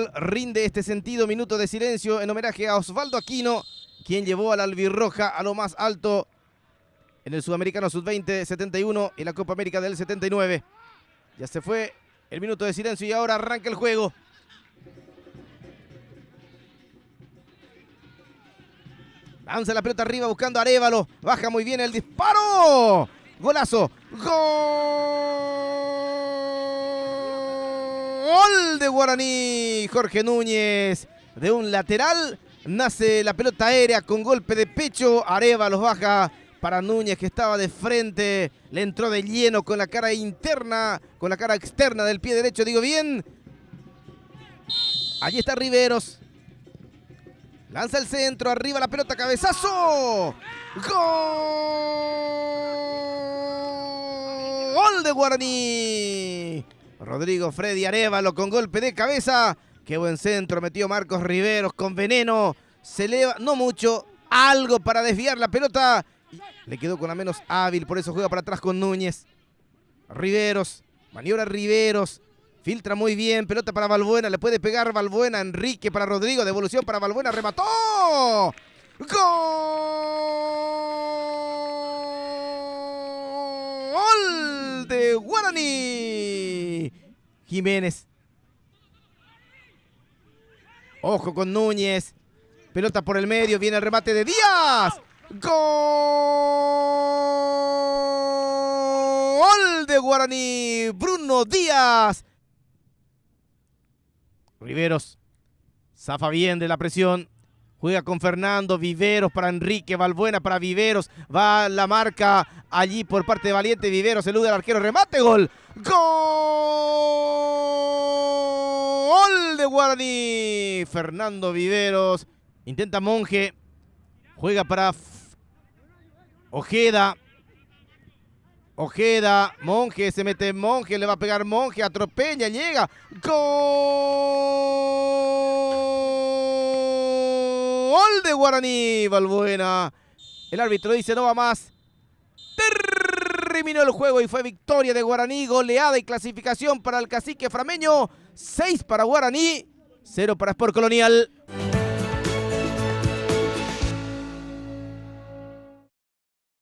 Colonial rinde este sentido minuto de silencio en homenaje a Osvaldo Aquino, quien llevó a la albirroja a lo más alto en el Sudamericano Sub-20 71 y la Copa América del 79. Ya se fue el minuto de silencio y ahora arranca el juego. Lanza la pelota arriba buscando a Arévalo. Baja muy bien el disparo. Golazo. Gol de Guaraní. Jorge Núñez. De un lateral nace la pelota aérea con golpe de pecho. Arévalo baja para Núñez, que estaba de frente. Le entró de lleno con la cara interna, con la cara externa del pie derecho, digo bien. Allí está Riveros. Lanza el centro, arriba la pelota, cabezazo. Gol de Guaraní. Rodrigo Freddy Arévalo con golpe de cabeza. Qué buen centro metió Marcos Riveros con veneno. Se eleva, no mucho, algo para desviar la pelota. Le quedó con la menos hábil, por eso juega para atrás con Núñez. Riveros, maniobra Riveros. Filtra muy bien, pelota para Valbuena, le puede pegar Valbuena, Enrique para Rodrigo, devolución para Valbuena, remató. ¡Gol de Guaraní! Jiménez. Ojo con Núñez. Pelota por el medio, viene el remate de Díaz. ¡Gol de Guaraní! Bruno Díaz. Riveros zafa bien de la presión. Juega con Fernando, Viveros para Enrique, Valbuena para Viveros. Va la marca allí por parte de Valiente. Viveros elude al arquero, remate, gol. ¡Gol de Guaraní! Fernando Viveros. Intenta Monje. Juega para Ojeda. Ojeda, Monje, se mete Monje, le va a pegar Monje, atropella, llega. ¡Gol de Guaraní! Valbuena. El árbitro dice no va más. Terminó el juego y fue victoria de Guaraní, goleada y clasificación para el cacique frameño. 6 para Guaraní, 0 para Sport Colonial.